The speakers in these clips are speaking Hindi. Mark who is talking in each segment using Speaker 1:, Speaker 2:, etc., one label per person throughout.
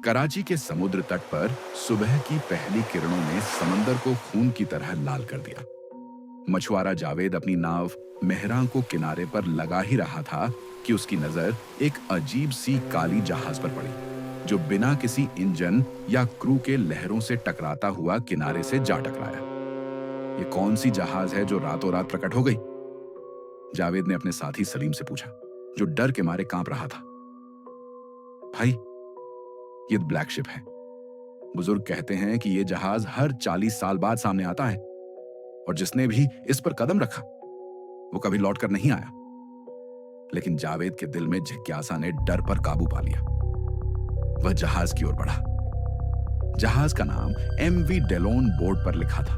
Speaker 1: कराची के समुद्र तट पर सुबह की पहली किरणों ने समंदर को खून की तरह लाल कर दिया। मछुआरा जावेद अपनी नाव मेहरां को किनारे पर लगा ही रहा था कि उसकी नजर एक अजीब सी काली जहाज पर पड़ी, जो बिना किसी इंजन या क्रू के लहरों से टकराता हुआ किनारे से जा टकराया। ये कौन सी जहाज है जो रातों रात प्रकट हो गई? जावेद ने अपने साथी सलीम से पूछा, जो डर के मारे कांप रहा था। भाई, ये ब्लैक शिप है। बुजुर्ग कहते हैं कि ये जहाज हर 40 साल बाद सामने आता है और जिसने भी इस पर कदम रखा वो कभी लौटकर नहीं आया। लेकिन जावेद के दिल में जिज्ञासा ने डर पर काबू पा लिया। वह जहाज की ओर बढ़ा। जहाज का नाम MV डेलोन बोर्ड पर लिखा था,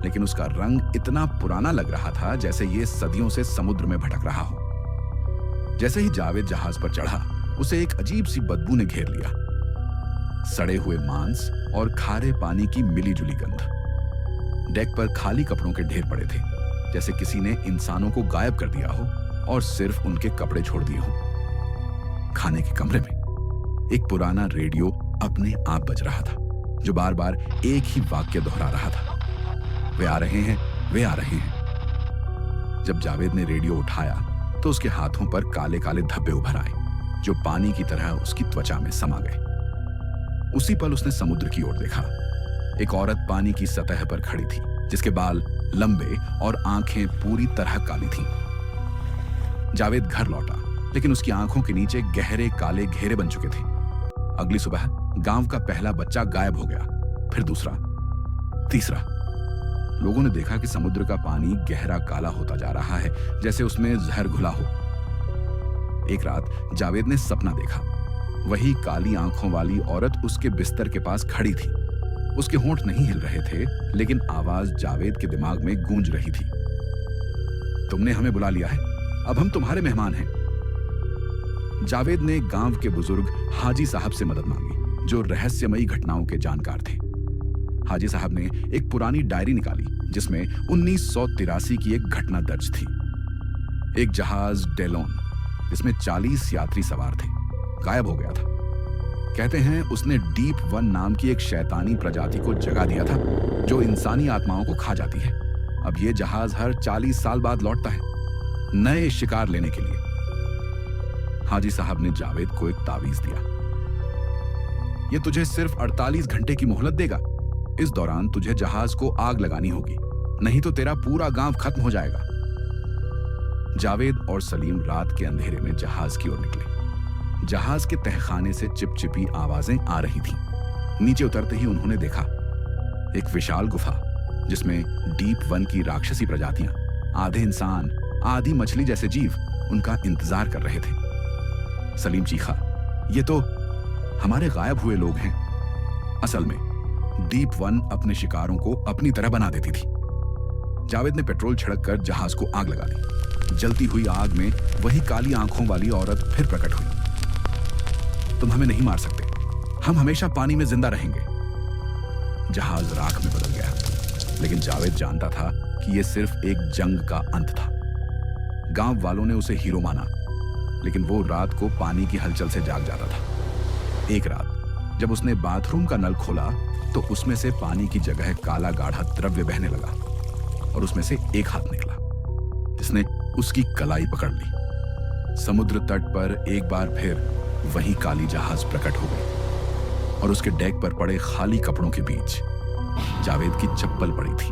Speaker 1: लेकिन उसका रंग इतना पुराना लग रहा था जैसे ये सदियों से समुद्र में भटक रहा हो। जैसे ही जावेद जहाज पर चढ़ा, उसे एक अजीब सी बदबू ने घेर लिया। सड़े हुए मांस और खारे पानी की मिलीजुली गंध। डेक पर खाली कपड़ों के ढेर पड़े थे, जैसे किसी ने इंसानों को गायब कर दिया हो और सिर्फ उनके कपड़े छोड़ दिए हों। खाने के कमरे में एक पुराना रेडियो अपने आप बज रहा था, जो बार बार एक ही वाक्य दोहरा रहा था, वे आ रहे हैं, वे आ रहे हैं। जब जावेद ने रेडियो उठाया तो उसके हाथों पर काले काले धब्बे उभर आए, जो पानी की तरह उसकी त्वचा में समा गए। उसी पल उसने समुद्र की ओर देखा। एक औरत पानी की सतह पर खड़ी थी, जिसके बाल लंबे और आंखें पूरी तरह काली थीं। जावेद घर लौटा, लेकिन उसकी आंखों के नीचे गहरे काले घेरे बन चुके थे। अगली सुबह गांव का पहला बच्चा गायब हो गया, फिर दूसरा, तीसरा। लोगों ने देखा कि समुद्र का पानी गहरा काला होता जा रहा है, जैसे उसमें जहर घुला हो। एक रात जावेद ने सपना देखा। वही काली आंखों वाली औरत उसके बिस्तर के पास खड़ी थी। उसके होंठ नहीं हिल रहे थे, लेकिन आवाज जावेद के दिमाग में गूंज रही थी। तुमने हमें बुला लिया है, अब हम तुम्हारे मेहमान हैं। जावेद ने गांव के बुजुर्ग हाजी साहब से मदद मांगी, जो रहस्यमयी घटनाओं के जानकार थे। हाजी साहब ने एक पुरानी डायरी निकाली, जिसमें 1983 की एक घटना दर्ज थी। एक जहाज डेलोन, जिसमें 40 यात्री सवार थे, गायब हो गया था। कहते हैं उसने डीप वन नाम की एक शैतानी प्रजाति को जगा दिया था, जो इंसानी आत्माओं को खा जाती है। अब यह जहाज हर 40 साल बाद लौटता है, नए शिकार लेने के लिए। हाजी साहब ने जावेद को एक तावीज दिया। यह तुझे सिर्फ 48 घंटे की मोहलत देगा। इस दौरान तुझे जहाज को आग लगानी होगी, नहीं तो तेरा पूरा गांव खत्म हो जाएगा। जावेद और सलीम रात के अंधेरे में जहाज की ओर निकले। जहाज के तहखाने से चिपचिपी आवाजें आ रही थीं। नीचे उतरते ही उन्होंने देखा एक विशाल गुफा, जिसमें डीप वन की राक्षसी प्रजातियां, आधे इंसान आधी मछली जैसे जीव उनका इंतजार कर रहे थे। सलीम चीखा, ये तो हमारे गायब हुए लोग हैं। असल में डीप वन अपने शिकारों को अपनी तरह बना देती थी। जावेद ने पेट्रोल छिड़क कर जहाज को आग लगा दी। जलती हुई आग में वही काली आंखों वाली औरत फिर प्रकट हुई। तुम हमें नहीं मार सकते, हम हमेशा पानी में जिंदा रहेंगे। जहाज राख में बदल गया, लेकिन जावेद जानता था कि यह सिर्फ एक जंग का अंत था। गांव वालों ने उसे हीरो माना, लेकिन वो रात को पानी की हलचल से जाग जाता था। एक रात जब उसने बाथरूम का नल खोला तो उसमें से पानी की जगह काला गाढ़ा द्रव्य बहने लगा और उसमें से एक हाथ निकला, जिसने उसकी कलाई पकड़ ली। समुद्र तट पर एक बार फिर वही काली जहाज प्रकट हो गई और उसके डेक पर पड़े खाली कपड़ों के बीच जावेद की चप्पल पड़ी थी।